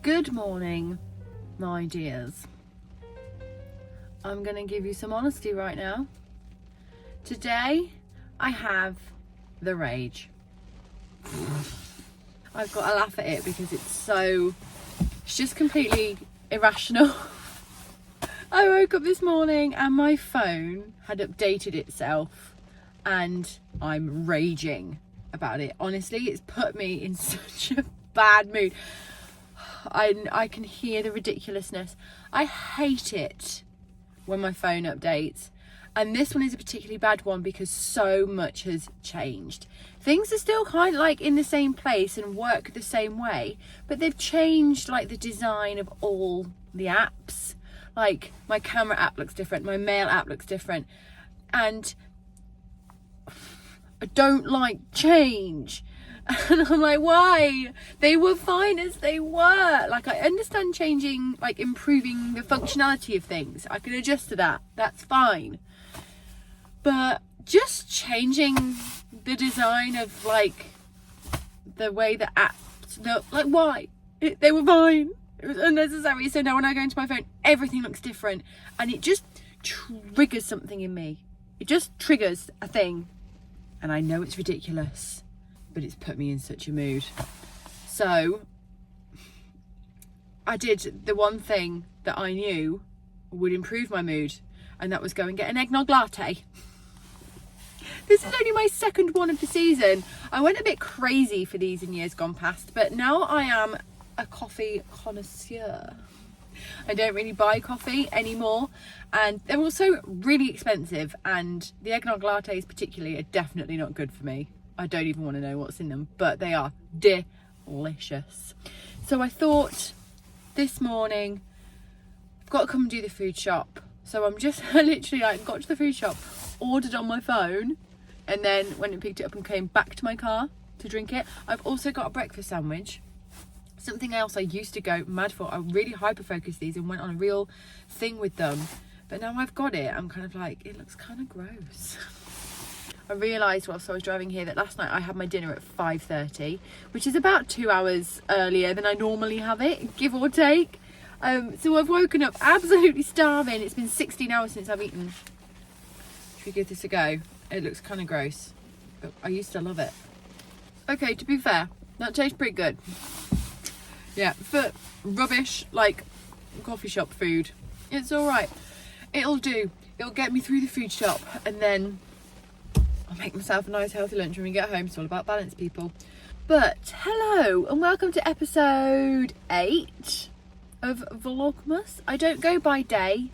Good morning, my dears. I'm going to give you some honesty right now. Today, I have the rage. I've got to laugh at it because it's just completely irrational. I woke up this morning and my phone had updated itself and I'm raging about it. Honestly, it's put me in such a bad mood. I can hear the ridiculousness. I hate it when my phone updates. And this one is a particularly bad one because so much has changed. Things are still kind of like in the same place and work the same way, but they've changed like the design of all the apps. Like my camera app looks different, my mail app looks different. And I don't like change. And I'm like, why? They were fine as they were. Like, I understand changing, like improving the functionality of things. I can adjust to that. That's fine. But just changing the design of like the way the apps look, like why? They were fine. It was unnecessary. So now when I go into my phone, everything looks different. And it just triggers something in me. It just triggers a thing. And I know it's ridiculous, but it's put me in such a mood. So I did the one thing that I knew would improve my mood, and that was go and get an eggnog latte. This is only my second one of the season. I went a bit crazy for these in years gone past, but now I am a coffee connoisseur. I don't really buy coffee anymore, and they're also really expensive, and the eggnog lattes particularly are definitely not good for me. I don't even want to know what's in them, but they are delicious. So I thought this morning, I've got to come and do the food shop. So I'm just literally like got to the food shop, ordered on my phone, and then went and picked it up and came back to my car to drink it. I've also got a breakfast sandwich. Something else I used to go mad for. I really hyper-focused these and went on a real thing with them. But now I've got it, I'm kind of like, it looks kind of gross. I realised whilst I was driving here that last night I had my dinner at 5:30, which is about 2 hours earlier than I normally have it, give or take. So I've woken up absolutely starving. It's been 16 hours since I've eaten. Should we give this a go? It looks kind of gross, but I used to love it. Okay, to be fair, that tastes pretty good. Yeah, but rubbish, like coffee shop food, it's all right. It'll do. It'll get me through the food shop, and then I'll make myself a nice healthy lunch when we get home. It's all about balance, people. But hello and welcome to episode 8 of Vlogmas. I don't go by day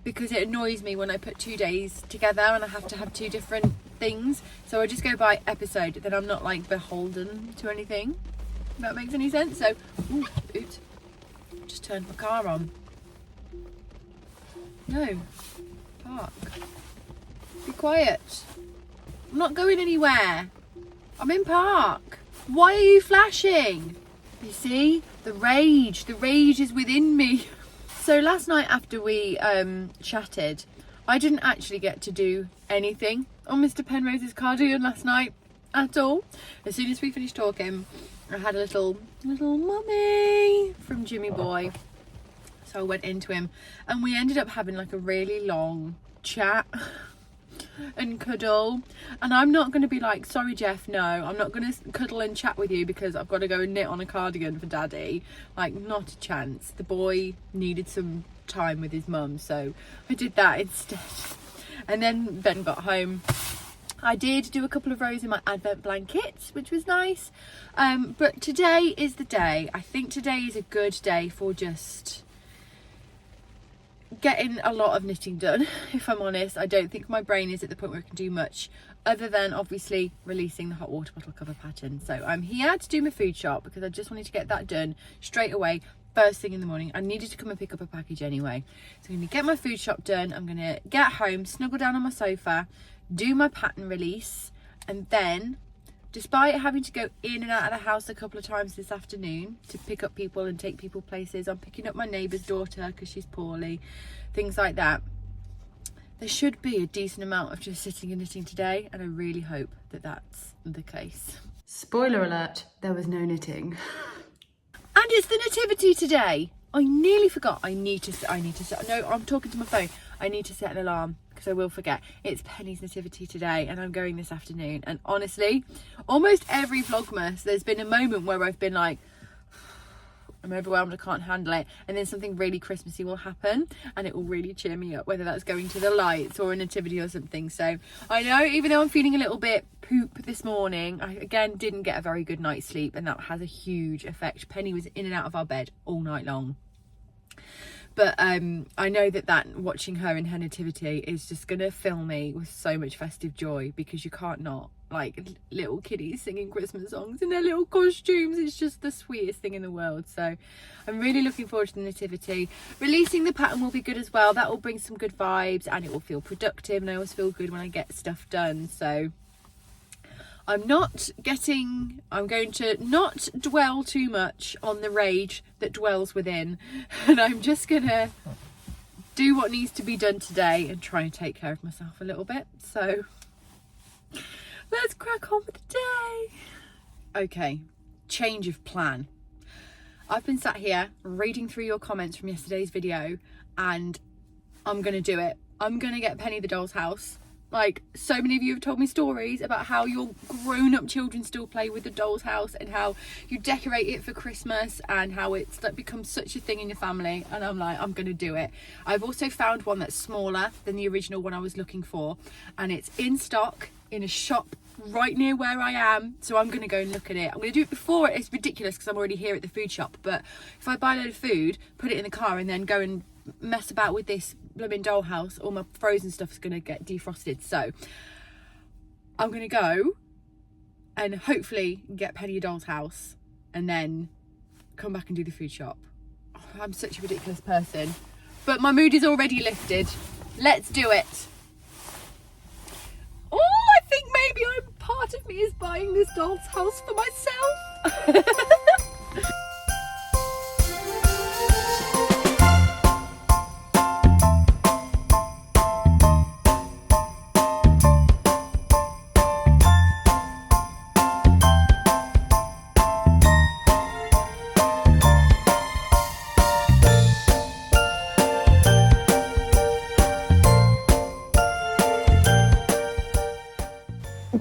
because it annoys me when I put 2 days together and I have to have 2 different things. So I just go by episode. Then I'm not like beholden to anything. If that makes any sense. So, oops, just turned my car on. No, park. Be quiet. I'm not going anywhere. I'm in park. Why are you flashing? You see, the rage is within me. So last night after we chatted, I didn't actually get to do anything on Mr. Penrose's cardigan last night at all. As soon as we finished talking, I had a little mummy from Jimmy Boy. So I went into him and we ended up having like a really long chat and cuddle. And I'm not going to be like, sorry Jeff, no, I'm not going to cuddle and chat with you because I've got to go and knit on a cardigan for daddy. Like, not a chance. The boy needed some time with his mum, so I did that instead. And then Ben got home. I did do a couple of rows in my advent blankets, which was nice. But today is the day. I think today is a good day for just getting a lot of knitting done. If I'm honest, I don't think my brain is at the point where I can do much other than obviously releasing the hot water bottle cover pattern. So I'm here to do my food shop because I just wanted to get that done straight away, first thing in the morning. I needed to come and pick up a package anyway. So I'm going to get my food shop done. I'm going to get home, snuggle down on my sofa, do my pattern release, and then, despite having to go in and out of the house a couple of times this afternoon to pick up people and take people places, I'm picking up my neighbour's daughter because she's poorly, things like that. There should be a decent amount of just sitting and knitting today, and I really hope that that's the case. Spoiler alert, there was no knitting. And It's the Nativity today. I nearly forgot. I need to set. No, I'm talking to my phone. I need to set an alarm because I will forget. It's Penny's Nativity today and I'm going this afternoon. And honestly, almost every Vlogmas, there's been a moment where I've been like, I'm overwhelmed, I can't handle it, and then something really Christmassy will happen and it will really cheer me up, whether that's going to the lights or a nativity or something. So I know, even though I'm feeling a little bit poop this morning, I again didn't get a very good night's sleep, and that has a huge effect. Penny was in and out of our bed all night long. But I know that watching her in her nativity is just going to fill me with so much festive joy, because you can't not. Like, little kiddies singing Christmas songs in their little costumes, it's just the sweetest thing in the world. So I'm really looking forward to the nativity. Releasing the pattern will be good as well. That will bring some good vibes and it will feel productive, and I always feel good when I get stuff done. So I'm going to not dwell too much on the rage that dwells within, and I'm just gonna do what needs to be done today and try and take care of myself a little bit. So let's crack on with the day. Okay, change of plan. I've been sat here reading through your comments from yesterday's video, and I'm gonna do it. I'm gonna get Penny the doll's house. Like, so many of you have told me stories about how your grown-up children still play with the doll's house and how you decorate it for Christmas and how it's like become such a thing in your family, and I'm like, I'm gonna do it. I've also found one that's smaller than the original one I was looking for, and it's in stock in a shop right near where I am, so I'm gonna go and look at it. I'm gonna do it before it's ridiculous because I'm already here at the food shop, but if I buy a load of food, put it in the car and then go and mess about with this blooming dollhouse, all my frozen stuff is gonna get defrosted. So I'm gonna go and hopefully get Penny a doll's house and then come back and do the food shop. Oh, I'm such a ridiculous person, but my mood is already lifted. Let's do it. Oh, I think maybe part of me is buying this doll's house for myself.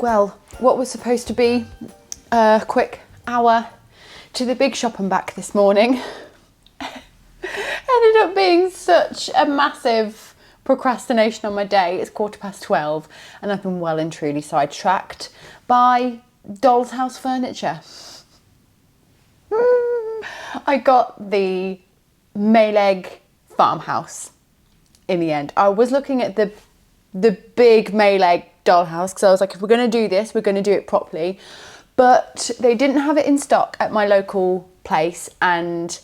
Well, what was supposed to be a quick hour to the big shop and back this morning ended up being such a massive procrastination on my day. It's 12:15 and I've been well and truly sidetracked by doll's house furniture. I got the Mayleg farmhouse in the end. I was looking at the big Mayleg dollhouse because I was like, if we're going to do this, we're going to do it properly, but they didn't have it in stock at my local place, and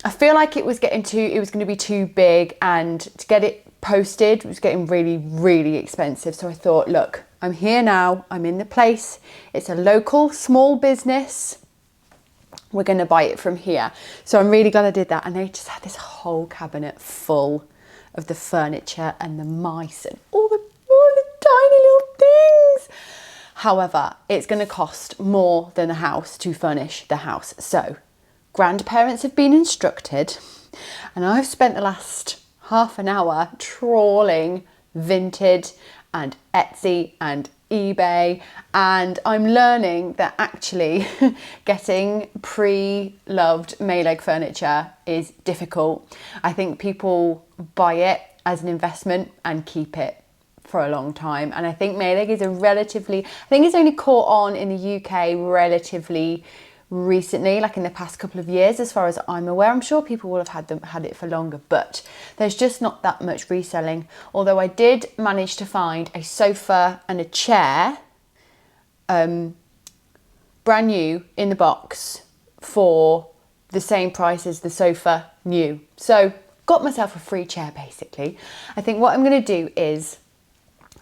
I feel like it was going to be too big, and to get it posted was getting really, really expensive. So I thought, look, I'm here now, I'm in the place, it's a local small business, we're going to buy it from here. So I'm really glad I did that. And they just had this whole cabinet full of the furniture and the mice and all the tiny little things. However, it's going to cost more than the house to furnish the house. So grandparents have been instructed, and I've spent the last half an hour trawling Vinted and Etsy and eBay, and I'm learning that actually getting pre-loved Mayleg furniture is difficult. I think people buy it as an investment and keep it for a long time, and I think Mayleg is I think it's only caught on in the UK relatively recently, like in the past couple of years, as far as I'm aware. I'm sure people will have had it for longer, but there's just not that much reselling. Although I did manage to find a sofa and a chair, brand new in the box for the same price as the sofa new. So got myself a free chair basically. I think what I'm going to do is,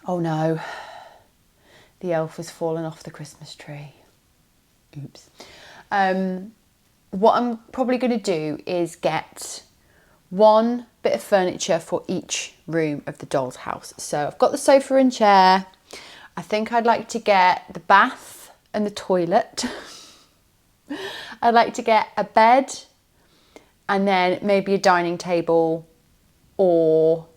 oh no, the elf has fallen off the Christmas tree. Oops. What I'm probably going to do is get one bit of furniture for each room of the doll's house. So I've got the sofa and chair. I think I'd like to get the bath and the toilet. I'd like to get a bed and then maybe a dining table or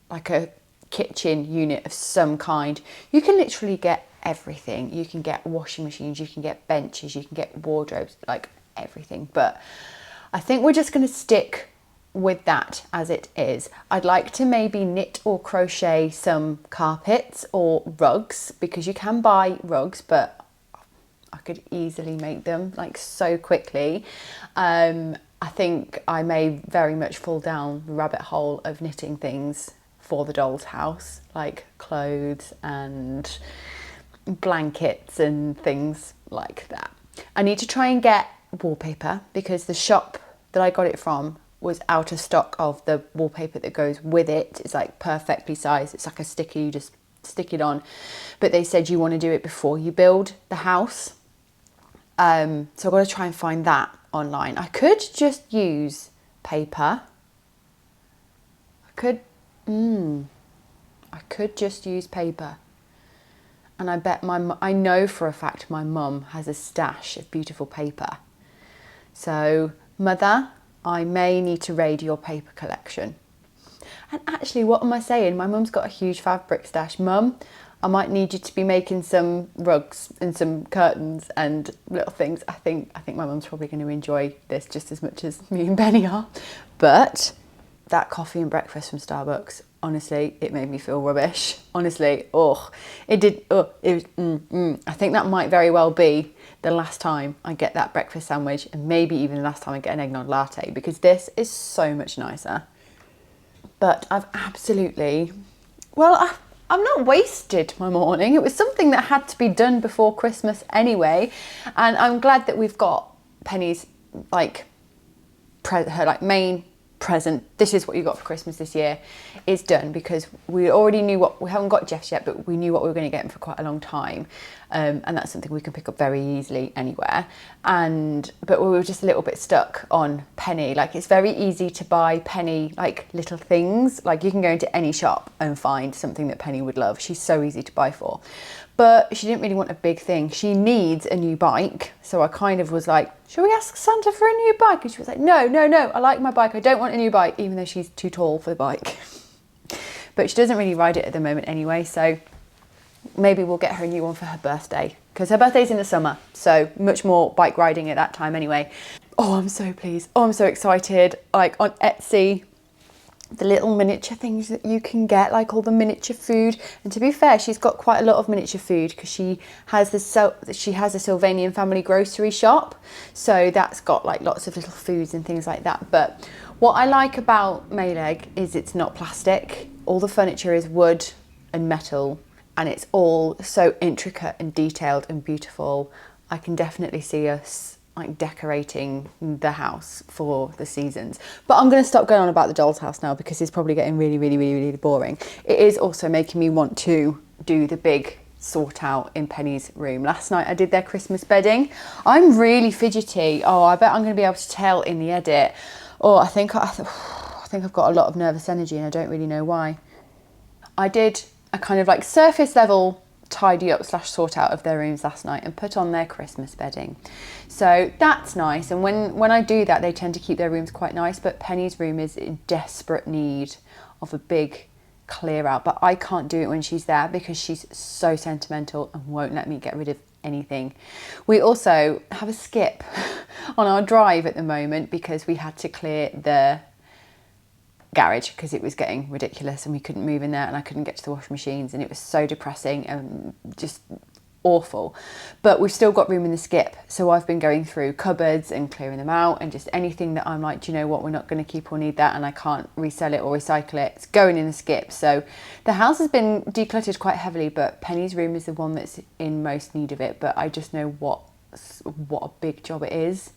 like a kitchen unit of some kind. You can literally get everything. You can get washing machines, you can get benches, you can get wardrobes, like everything. But I think we're just going to stick with that as it is. I'd like to maybe knit or crochet some carpets or rugs, because you can buy rugs, but I could easily make them like so quickly. I think I may very much fall down the rabbit hole of knitting things for the doll's house, like clothes and blankets and things like that. I need to try and get wallpaper, because the shop that I got it from was out of stock of the wallpaper that goes with it. It's like perfectly sized. It's like a sticker, you just stick it on. But they said you want to do it before you build the house. So I've got to try and find that online. I could just use paper. I could just use paper. And I bet I know for a fact my mum has a stash of beautiful paper. So, Mother, I may need to raid your paper collection. And actually, what am I saying? My mum's got a huge fabric stash. Mum, I might need you to be making some rugs and some curtains and little things. I think my mum's probably going to enjoy this just as much as me and Benny are. But that coffee and breakfast from Starbucks, honestly, it made me feel rubbish. Honestly, it did. I think that might very well be the last time I get that breakfast sandwich, and maybe even the last time I get an eggnog latte, because this is so much nicer. But I've absolutely, I'm not wasted my morning. It was something that had to be done before Christmas anyway, and I'm glad that we've got Penny's her main present. This is what you got for Christmas this year is done, because we already knew we haven't got Jeff's yet, but we knew what we were going to get him for quite a long time, and that's something we can pick up very easily anywhere. But we were just a little bit stuck on Penny. Like, it's very easy to buy Penny like little things. Like, you can go into any shop and find something that Penny would love. She's so easy to buy for. But she didn't really want a big thing. She needs a new bike. So I kind of was like, shall we ask Santa for a new bike? And she was like, no, I like my bike. I don't want a new bike, even though she's too tall for the bike. But she doesn't really ride it at the moment anyway. So maybe we'll get her a new one for her birthday, because her birthday's in the summer. So much more bike riding at that time anyway. Oh, I'm so pleased. Oh, I'm so excited. Like, on Etsy, the little miniature things that you can get, like all the miniature food. And to be fair, she's got quite a lot of miniature food, because she has a Sylvanian family grocery shop, so that's got like lots of little foods and things like that. But what I like about Mayleg is it's not plastic. All the furniture is wood and metal, and it's all so intricate and detailed and beautiful. I can definitely see us like decorating the house for the seasons. But I'm going to stop going on about the doll's house now, because it's probably getting really, really, really, really boring. It is also making me want to do the big sort out in Penny's room. Last night I did their Christmas bedding. I'm really fidgety. Oh, I bet I'm going to be able to tell in the edit. Oh, I think I've got a lot of nervous energy, and I don't really know why. I did a kind of like surface level tidy up / sort out of their rooms last night and put on their Christmas bedding. So that's nice. And when I do that, they tend to keep their rooms quite nice. But Penny's room is in desperate need of a big clear out. But I can't do it when she's there, because she's so sentimental and won't let me get rid of anything. We also have a skip on our drive at the moment, because we had to clear the garage because it was getting ridiculous and we couldn't move in there, and I couldn't get to the washing machines, and it was so depressing and just awful. But we've still got room in the skip, so I've been going through cupboards and clearing them out, and just anything that I'm like, do you know what, we're not going to keep or need that, and I can't resell it or recycle it, it's going in the skip. So the house has been decluttered quite heavily, but Penny's room is the one that's in most need of it. But I just know what a big job it is.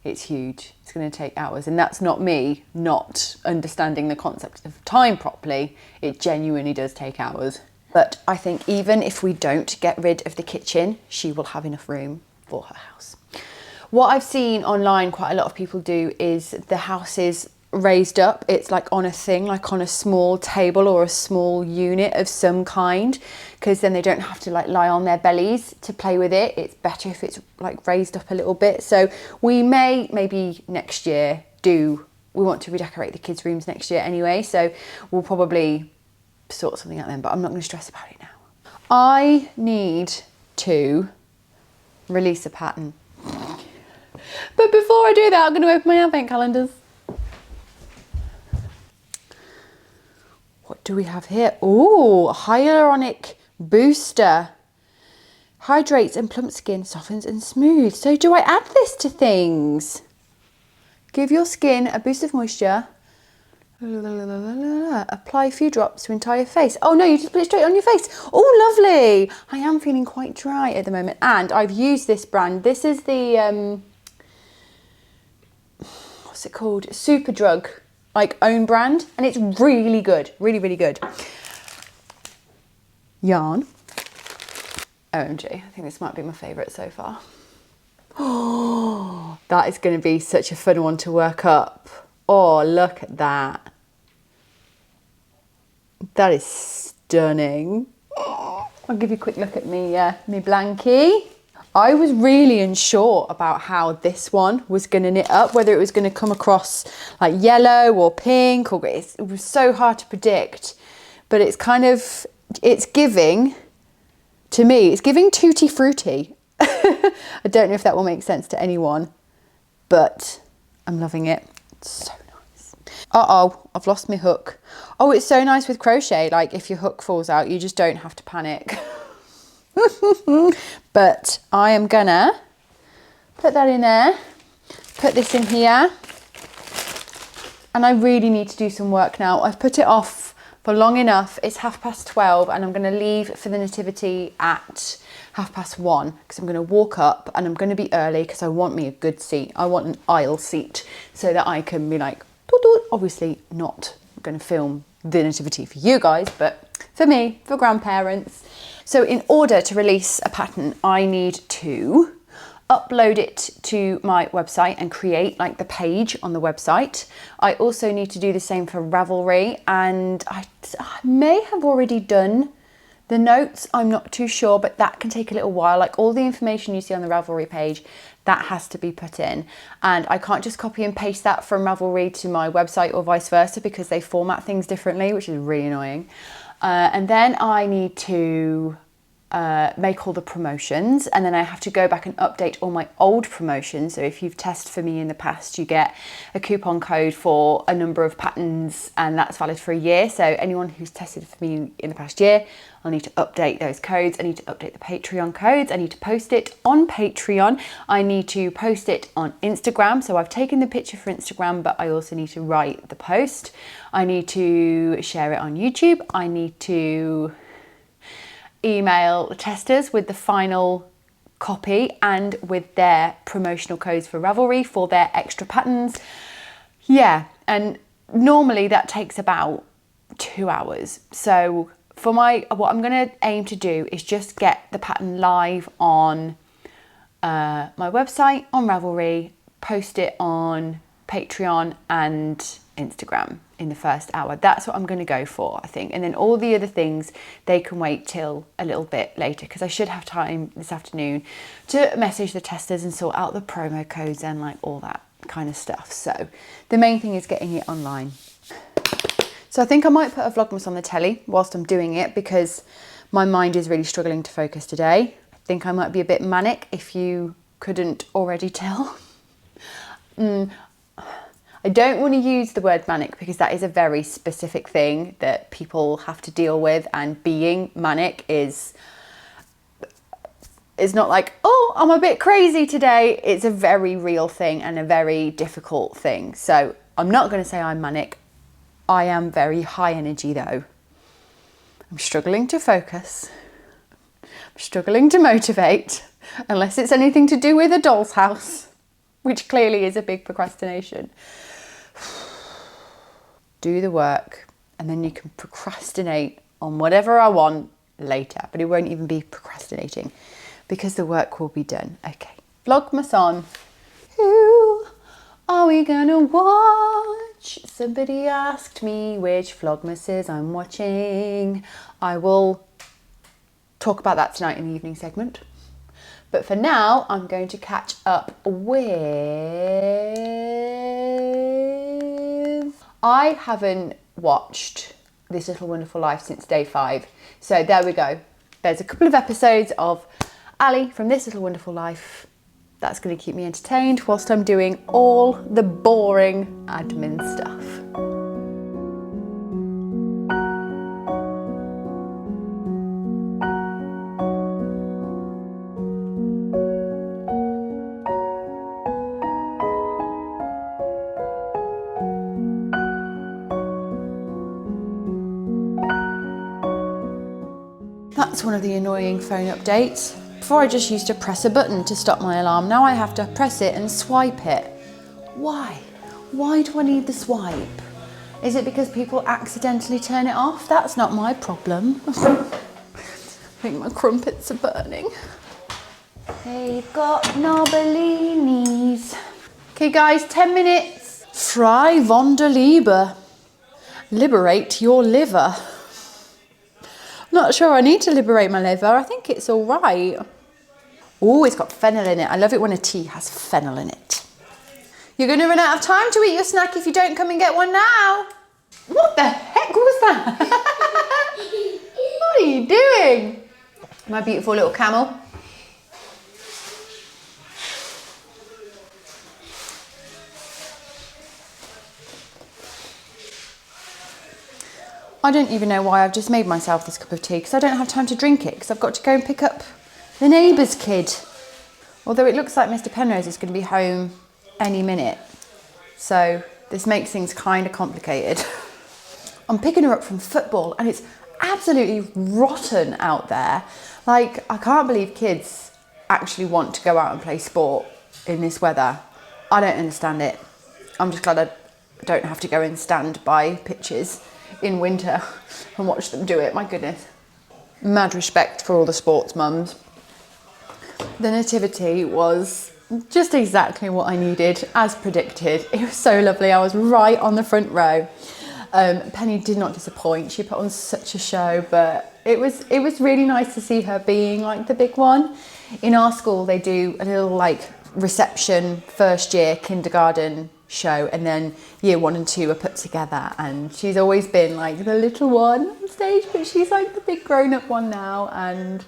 It's huge. It's going to take hours. And that's not me not understanding the concept of time properly. It genuinely does take hours. But I think even if we don't get rid of the kitchen, she will have enough room for her house. What I've seen online quite a lot of people do is the house is raised up. It's like on a thing, like on a small table or a small unit of some kind. because then they don't have to like lie on their bellies to play with it. It's better if it's like raised up a little bit. So we may maybe next year we want to redecorate the kids' rooms next year anyway. So we'll probably sort something out then, but I'm not going to stress about it now. I need to release a pattern. But before I do that, I'm going to open my advent calendars. What do we have here? Oh, hyaluronic booster. Hydrates and plump skin, softens and smooths. So do I add this to things? Give your skin a boost of moisture. Apply a few drops to entire face. Oh no, you just put it straight on your face. Oh, lovely. I am feeling quite dry at the moment. And I've used this brand. This is the, what's it called? Superdrug, like own brand. And it's really good. Really, really good. Yarn. OMG, I think this might be my favourite so far. Oh, that is going to be such a fun one to work up. Oh, look at that. That is stunning. Oh, I'll give you a quick look at me blankie. I was really unsure about how this one was going to knit up, whether it was going to come across like yellow or pink, or it was so hard to predict. But it's kind of, it's giving, to me, it's giving tutti frutti. I don't know if that will make sense to anyone, but I'm loving it. It's so nice. Uh-oh, I've lost my hook. Oh, it's so nice with crochet. Like if your hook falls out, you just don't have to panic. But I am gonna put that in there, put this in here, and I really need to do some work now. I've put it off for long enough. It's 12:30 and I'm gonna leave for the Nativity at 1:30 because I'm going to walk up and I'm going to be early because I want me a good seat. I want an aisle seat so that I can be like, doot, doot. Obviously not going to film the Nativity for you guys, but for me, for grandparents. So in order to release a pattern, I need to upload it to my website and create like the page on the website. I also need to do the same for Ravelry, and I may have already done the notes, I'm not too sure, but that can take a little while. Like all the information you see on the Ravelry page, that has to be put in. And I can't just copy and paste that from Ravelry to my website or vice versa because they format things differently, which is really annoying. And then I need to make all the promotions, and then I have to go back and update all my old promotions. So if you've tested for me in the past, you get a coupon code for a number of patterns, and that's valid for a year. So anyone who's tested for me in the past year, I'll need to update those codes. I need to update the Patreon codes. I need to post it on Patreon. I need to post it on Instagram. So I've taken the picture for Instagram, but I also need to write the post. I need to share it on YouTube. I need to email testers with the final copy and with their promotional codes for Ravelry for their extra patterns. Yeah, and normally that takes about 2 hours. So for what I'm going to aim to do is just get the pattern live on my website, on Ravelry, post it on Patreon and Instagram in the first hour. That's what I'm going to go for, I think. And then all the other things, they can wait till a little bit later because I should have time this afternoon to message the testers and sort out the promo codes and like all that kind of stuff. So the main thing is getting it online. So I think I might put a Vlogmas on the telly whilst I'm doing it because my mind is really struggling to focus today. I think I might be a bit manic if you couldn't already tell. I don't want to use the word manic because that is a very specific thing that people have to deal with, and being manic is not like, oh, I'm a bit crazy today. It's a very real thing and a very difficult thing. So I'm not going to say I'm manic. I am very high energy though. I'm struggling to focus. I'm struggling to motivate, unless it's anything to do with a doll's house, which clearly is a big procrastination. Do the work and then you can procrastinate on whatever I want later, but it won't even be procrastinating because the work will be done. Okay, Vlogmas on. Who are we gonna watch? Somebody asked me which Vlogmases I'm watching. I will talk about that tonight in the evening segment. But for now, I'm going to catch up with... I haven't watched This Little Wonderful Life since day 5. So there we go. There's a couple of episodes of Ali from This Little Wonderful Life. That's going to keep me entertained whilst I'm doing all the boring admin stuff. That's one of the annoying phone updates. Before I just used to press a button to stop my alarm. Now I have to press it and swipe it. Why? Why do I need the swipe? Is it because people accidentally turn it off? That's not my problem. I think my crumpets are burning. They've got knobbly knees. Okay guys, 10 minutes. Frei von der Liebe. Liberate your liver. Not sure I need to liberate my liver. I think it's all right. Oh, it's got fennel in it. I love it when a tea has fennel in it. You're going to run out of time to eat your snack if you don't come and get one now. What the heck was that? What are you doing? My beautiful little camel. I don't even know why I've just made myself this cup of tea, because I don't have time to drink it because I've got to go and pick up the neighbour's kid. Although it looks like Mr. Penrose is going to be home any minute. So this makes things kind of complicated. I'm picking her up from football and it's absolutely rotten out there. Like, I can't believe kids actually want to go out and play sport in this weather. I don't understand it. I'm just glad I don't have to go and stand by pitches in winter and watch them do it. My goodness. Mad respect for all the sports mums. The Nativity was just exactly what I needed, as predicted. It was so lovely. I was right on the front row. Penny did not disappoint. She put on such a show, but it was really nice to see her being like the big one. In our school, they do a little like reception, first year kindergarten show, and then year 1 and 2 are put together, and she's always been like the little one on stage, but she's like the big grown-up one now, and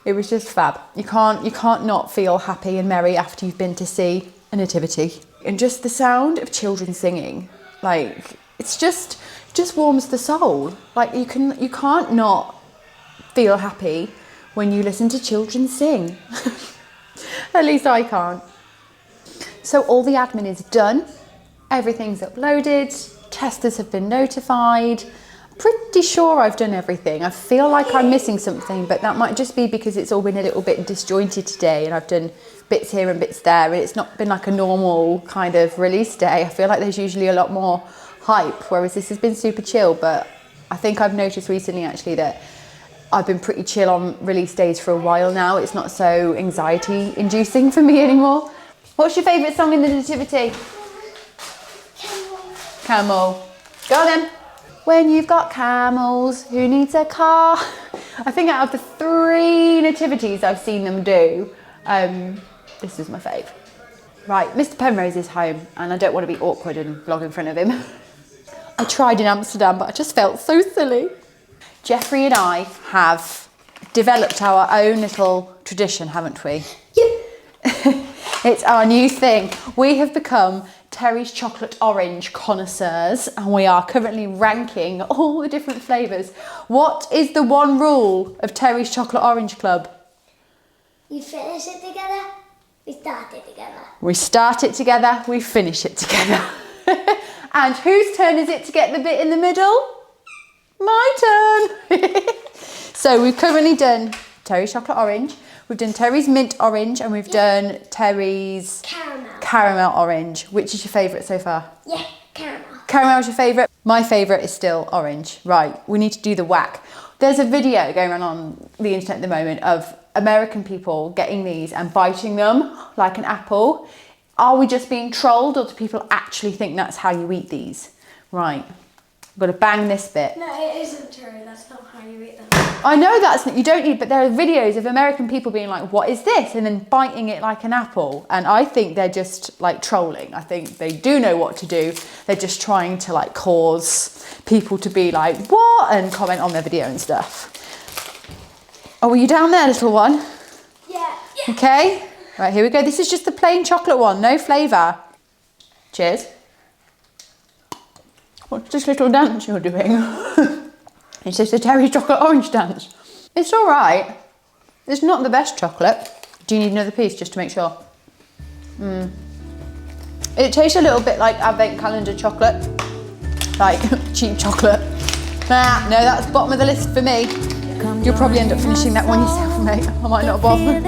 it was just fab. You can't not feel happy and merry after you've been to see a nativity. And just the sound of children singing, like, it's just warms the soul. Like, you can't not feel happy when you listen to children sing. At least I can't. So all the admin is done, everything's uploaded, testers have been notified. Pretty sure I've done everything. I feel like I'm missing something, but that might just be because it's all been a little bit disjointed today and I've done bits here and bits there, and it's not been like a normal kind of release day. I feel like there's usually a lot more hype, whereas this has been super chill. But I think I've noticed recently actually that I've been pretty chill on release days for a while now. It's not so anxiety inducing for me anymore. What's your favourite song in the Nativity? Camel. Go on then. When you've got camels, who needs a car? I think out of the 3 nativities I've seen them do, this is my fave. Right, Mr. Penrose is home and I don't want to be awkward and vlog in front of him. I tried in Amsterdam, but I just felt so silly. Jeffrey and I have developed our own little tradition, haven't we? Yep. It's our new thing. We have become Terry's chocolate orange connoisseurs, and we are currently ranking all the different flavours. What is the one rule of Terry's Chocolate Orange Club? You finish it together, we start it together. We start it together, we finish it together. And whose turn is it to get the bit in the middle? My turn. So we've currently done Terry's Chocolate Orange, we've done Terry's Mint Orange, and we've done Terry's Caramel Orange. Which is your favourite so far? Yeah, caramel. Caramel's your favourite? My favourite is still orange. Right, we need to do the whack. There's a video going around on the internet at the moment of American people getting these and biting them like an apple. Are we just being trolled, or do people actually think that's how you eat these? Right, I've got to bang this bit. No, it isn't true. That's not how you eat them. I know that's not, you don't need, but there are videos of American people being like, what is this? And then biting it like an apple. And I think they're just like trolling. I think they do know what to do. They're just trying to like cause people to be like, what? And comment on their video and stuff. Oh, were you down there, little one? Yeah. Okay. Right, here we go. This is just the plain chocolate one, no flavour. Cheers. What's this little dance you're doing? It's just a Terry chocolate orange dance. It's all right. It's not the best chocolate. Do you need another piece just to make sure? It tastes a little bit like advent calendar chocolate. Like cheap chocolate. Ah, no, that's bottom of the list for me. You'll probably end up finishing that one yourself, mate. I might not bother.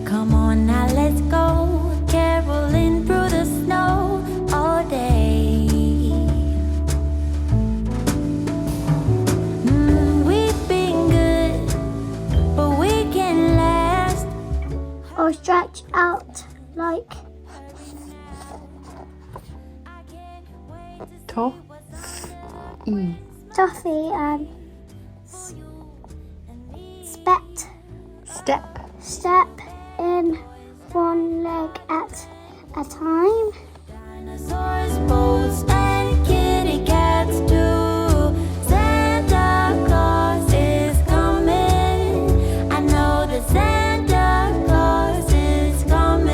Come on now, let's go, caroling through the snow all day. We've been good, but we can last. Or stretch out like toffee and step in one leg at a time. Dinosaurs, boats, and kitty cats too. Santa Claus is coming. I know that Santa Claus is coming.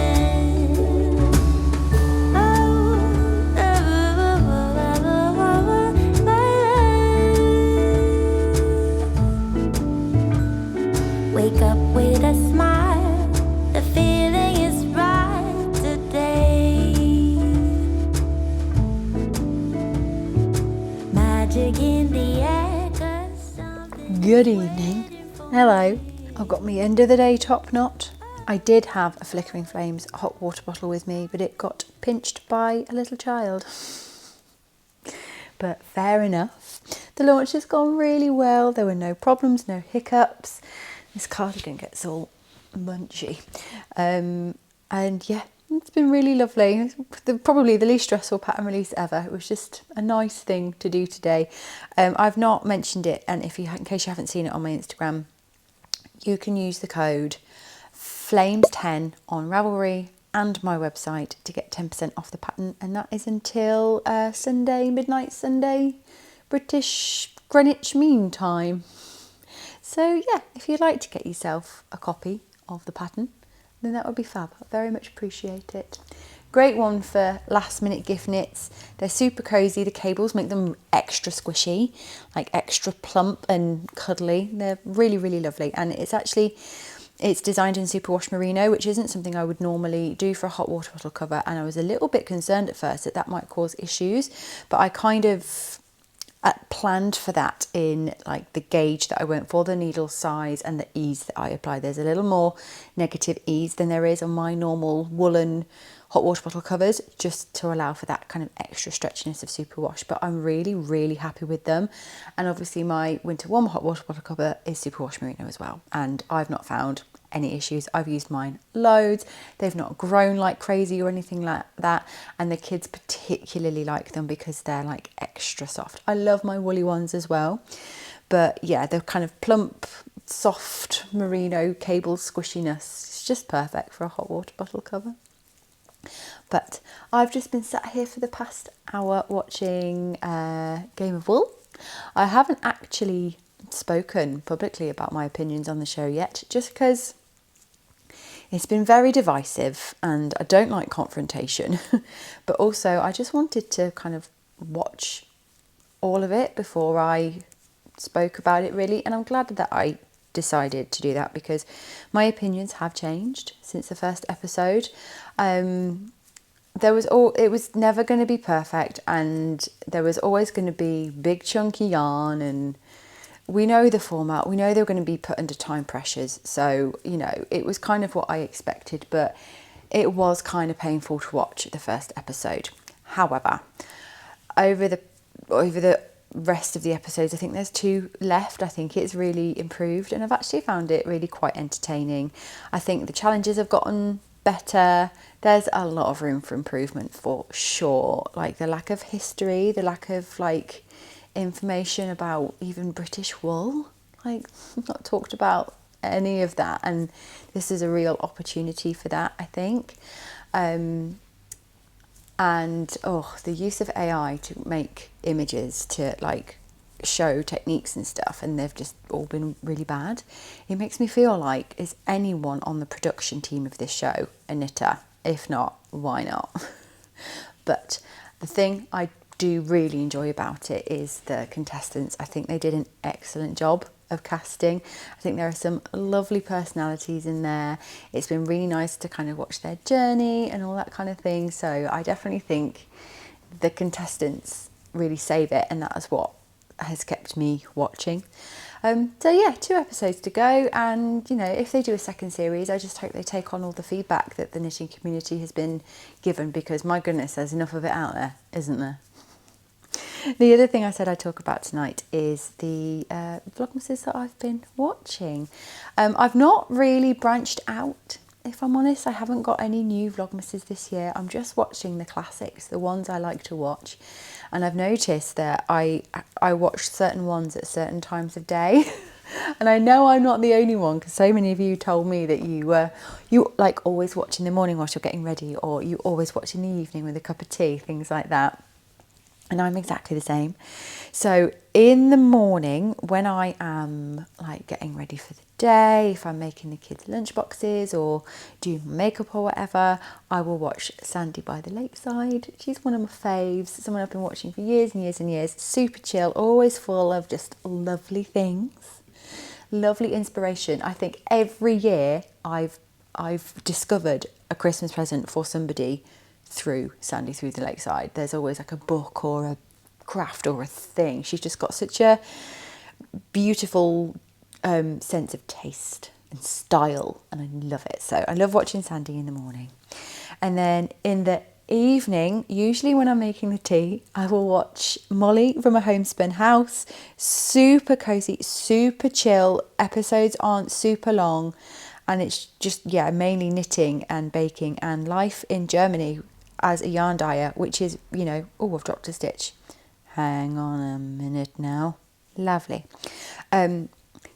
Wake up with a smile. The feeling is right today. Magic in the air. 'Cause something Good evening. Hello. I've got my end of the day top knot. I did have a Flickering Flames hot water bottle with me, but it got pinched by a little child. But fair enough. The launch has gone really well. There were no problems, no hiccups. This cardigan gets all munchy. And yeah, it's been really lovely. Probably the least stressful pattern release ever. It was just a nice thing to do today. I've not mentioned it, and in case you haven't seen it on my Instagram, you can use the code FLAMES10 on Ravelry and my website to get 10% off the pattern, and that is until Sunday, midnight Sunday, British Greenwich Mean Time. So yeah, if you'd like to get yourself a copy of the pattern, then that would be fab. I very much appreciate it. Great one for last minute gift knits. They're super cozy. The cables make them extra squishy, like extra plump and cuddly. They're really, really lovely. And it's designed in superwash merino, which isn't something I would normally do for a hot water bottle cover. And I was a little bit concerned at first that might cause issues, but I kind of planned for that in like the gauge that I went for, the needle size and the ease that I apply. There's a little more negative ease than there is on my normal woolen hot water bottle covers, just to allow for that kind of extra stretchiness of superwash. But I'm really, really happy with them. And obviously my winter warm hot water bottle cover is superwash merino as well, and I've not found any issues. I've used mine loads. They've not grown like crazy or anything like that, and the kids particularly like them because they're like extra soft. I love my woolly ones as well, but yeah, the kind of plump, soft merino cable squishiness is just perfect for a hot water bottle cover. But I've just been sat here for the past hour watching Game of Wool. I haven't actually spoken publicly about my opinions on the show yet, just because it's been very divisive and I don't like confrontation. But also I just wanted to kind of watch all of it before I spoke about it really, and I'm glad that I decided to do that because my opinions have changed since the first episode. It was never going to be perfect, and there was always going to be big chunky yarn, and we know the format, we know they're going to be put under time pressures, so you know it was kind of what I expected, but it was kind of painful to watch the first episode. However, over the rest of the episodes, I think there's 2 left, I think it's really improved, and I've actually found it really quite entertaining. I think the challenges have gotten better. There's a lot of room for improvement for sure. Like the lack of history, the lack of like information about even British wool, like not talked about any of that, and this is a real opportunity for that, I think. And the use of AI to make images to like show techniques and stuff, and they've just all been really bad. It makes me feel like, is anyone on the production team of this show a knitter? If not, why not? But the thing I do really enjoy about it is the contestants. I think they did an excellent job of casting. I think there are some lovely personalities in there. It's been really nice to kind of watch their journey and all that kind of thing. So I definitely think the contestants really save it, and that is what has kept me watching. So yeah, 2 episodes to go, and you know, if they do a second series, I just hope they take on all the feedback that the knitting community has been given, because my goodness, there's enough of it out there, isn't there? The other thing I said I'd talk about tonight is the Vlogmases that I've been watching. I've not really branched out, if I'm honest. I haven't got any new Vlogmases this year. I'm just watching the classics, the ones I like to watch. And I've noticed that I watch certain ones at certain times of day. And I know I'm not the only one, because so many of you told me that you like always watch in the morning whilst you're getting ready, or you always watch in the evening with a cup of tea, things like that. And I'm exactly the same. So in the morning, when I am like getting ready for the day, if I'm making the kids lunch boxes or doing my makeup or whatever, I will watch Sandy by the Lakeside. She's one of my faves, someone I've been watching for years and years and years. Super chill, always full of just lovely things, lovely inspiration. I think every year I've discovered a Christmas present for somebody through Sandy Through the Lakeside. There's always like a book or a craft or a thing. She's just got such a beautiful sense of taste and style, and I love it. So I love watching Sandy in the morning. And then in the evening, usually when I'm making the tea, I will watch Molly from A Homespun House. Super cozy, super chill. Episodes aren't super long, and it's just, yeah, mainly knitting and baking and life in Germany as a yarn dyer, which is, you know, oh, I've dropped a stitch. Hang on a minute now. Lovely.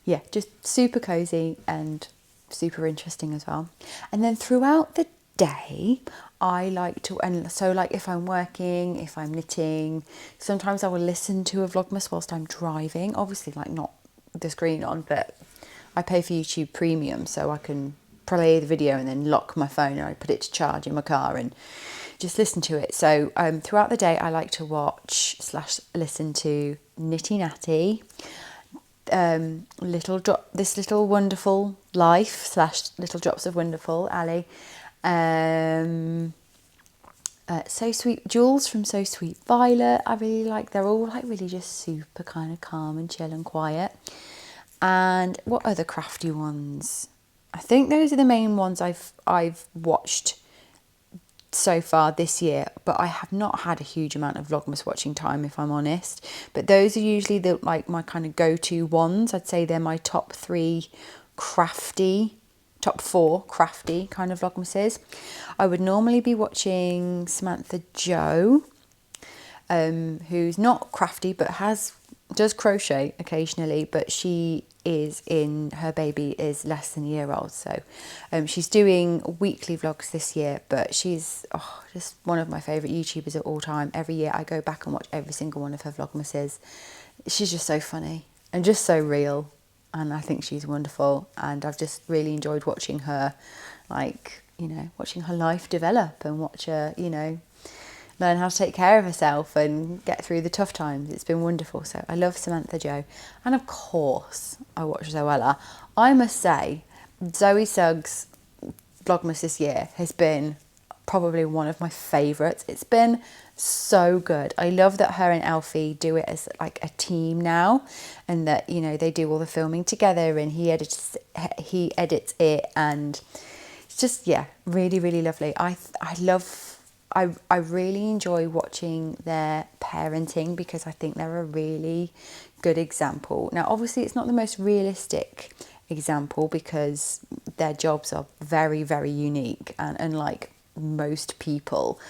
Yeah, just super cozy and super interesting as well. And then throughout the day, I like to, and so like if I'm working, if I'm knitting, sometimes I will listen to a Vlogmas whilst I'm driving. Obviously, like not the screen on, but I pay for YouTube Premium, so I can play the video and then lock my phone and I put it to charge in my car and just listen to it. So throughout the day, I like to watch / listen to Nitty Natty, This Little Wonderful Life / Little Drops of Wonderful, Ali, So Sweet Jules from So Sweet Violet. I really like. They're all like really just super kind of calm and chill and quiet. And what other crafty ones? I think those are the main ones I've watched so far this year, but I have not had a huge amount of Vlogmas watching time, if I'm honest. But those are usually the like my kind of go-to ones. I'd say they're my top 4 crafty kind of Vlogmases. I would normally be watching Samantha Jo, who's not crafty but does crochet occasionally, but her baby is less than a year old, so she's doing weekly vlogs this year, but she's just one of my favourite YouTubers of all time. Every year I go back and watch every single one of her Vlogmases. She's just so funny and just so real, and I think she's wonderful, and I've just really enjoyed watching her, like, you know, watching her life develop and watch her, you know, learn how to take care of herself and get through the tough times. It's been wonderful. So I love Samantha Jo. And of course, I watch Zoella. I must say, Zoe Suggs' Vlogmas this year has been probably one of my favourites. It's been so good. I love that her and Alfie do it as like a team now, and that, you know, they do all the filming together, and he edits it, and it's just, yeah, really, really lovely. I really enjoy watching their parenting, because I think they're a really good example. Now, obviously, it's not the most realistic example because their jobs are very, very unique and unlike most people.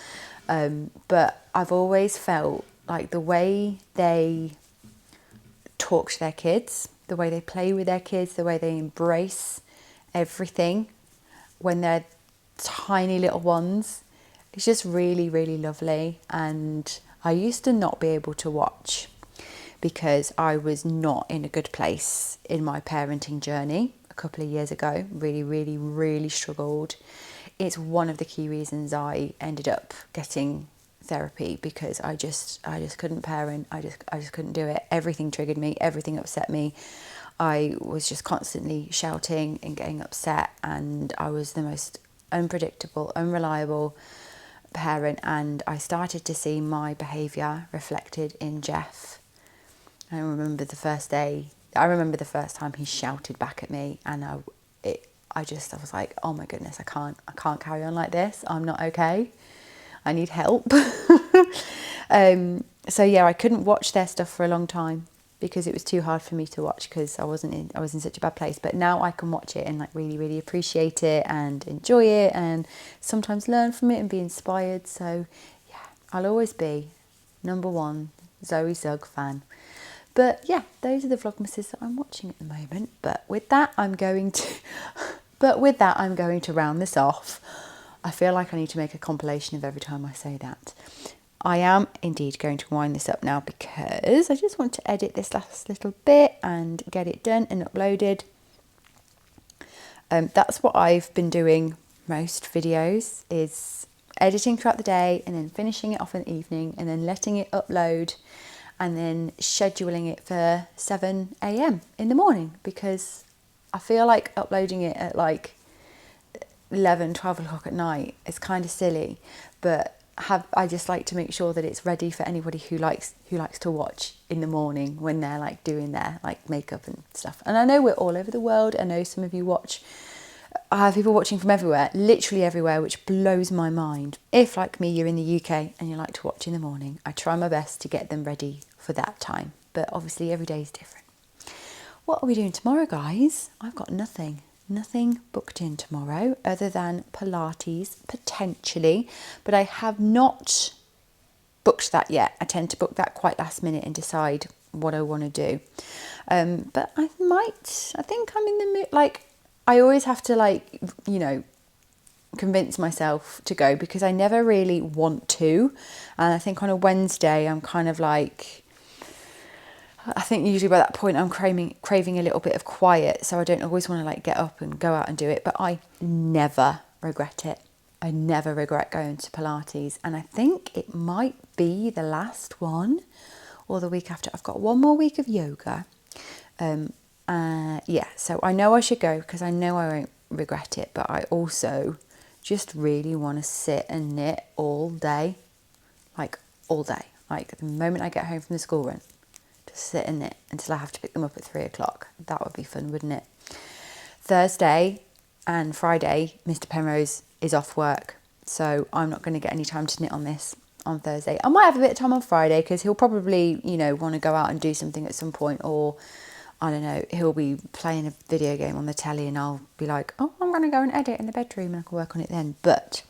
But I've always felt like the way they talk to their kids, the way they play with their kids, the way they embrace everything when they're tiny little ones, it's just really, really lovely. And I used to not be able to watch because I was not in a good place in my parenting journey a couple of years ago. Really, really, really struggled. It's one of the key reasons I ended up getting therapy, because I just couldn't parent. I just couldn't do it. Everything triggered me, everything upset me. I was just constantly shouting and getting upset, and I was the most unpredictable, unreliable parent. And I started to see my behaviour reflected in Jeff. I remember the first time he shouted back at me, and I was like, oh my goodness, I can't carry on like this. I'm not okay. I need help. So yeah, I couldn't watch their stuff for a long time because it was too hard for me to watch because I was in such a bad place. But now I can watch it and like really, really appreciate it and enjoy it and sometimes learn from it and be inspired. So yeah, I'll always be #1 Zoe Zug fan. But yeah, those are the Vlogmases that I'm watching at the moment. But with that, I'm going to round this off. I feel like I need to make a compilation of every time I say that. I am indeed going to wind this up now because I just want to edit this last little bit and get it done and uploaded. That's what I've been doing most videos, is editing throughout the day and then finishing it off in the evening and then letting it upload and then scheduling it for 7 a.m. in the morning, because I feel like uploading it at like 11, 12 o'clock at night is kind of silly, but I just like to make sure that it's ready for anybody who likes to watch in the morning when they're like doing their like makeup and stuff. And I know we're all over the world. I know some of you watch. I have people watching from everywhere, literally everywhere, which blows my mind. If, like me, you're in the UK and you like to watch in the morning, I try my best to get them ready for that time. But obviously every day is different. What are we doing tomorrow, guys? I've got nothing booked in tomorrow other than Pilates, potentially. But I have not booked that yet. I tend to book that quite last minute and decide what I want to do. But I think I'm in the mood. Like, I always have to, like, you know, convince myself to go because I never really want to. And I think on a Wednesday, I'm kind of like, I think usually by that point I'm craving a little bit of quiet, so I don't always want to like get up and go out and do it, but I never regret it. I never regret going to Pilates, and I think it might be the last one or the week after. I've got one more week of yoga. Yeah, so I know I should go because I know I won't regret it, but I also just really want to sit and knit all day, like all day. Like the moment I get home from the school run, just sit and knit until I have to pick them up at 3 o'clock. That would be fun, wouldn't it? Thursday and Friday, Mr. Penrose is off work, so I'm not going to get any time to knit on this on Thursday. I might have a bit of time on Friday because he'll probably, you know, want to go out and do something at some point, or I don't know, he'll be playing a video game on the telly and I'll be like, oh, I'm going to go and edit in the bedroom and I can work on it then. But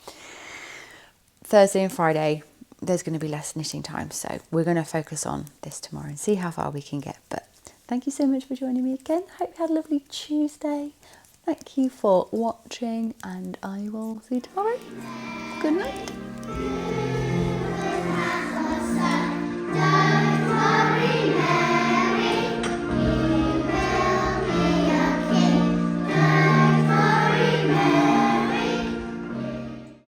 Thursday and Friday, there's going to be less knitting time, so we're going to focus on this tomorrow and see how far we can get. But thank you so much for joining me again. Hope you had a lovely Tuesday. Thank you for watching, and I will see you tomorrow. Good night.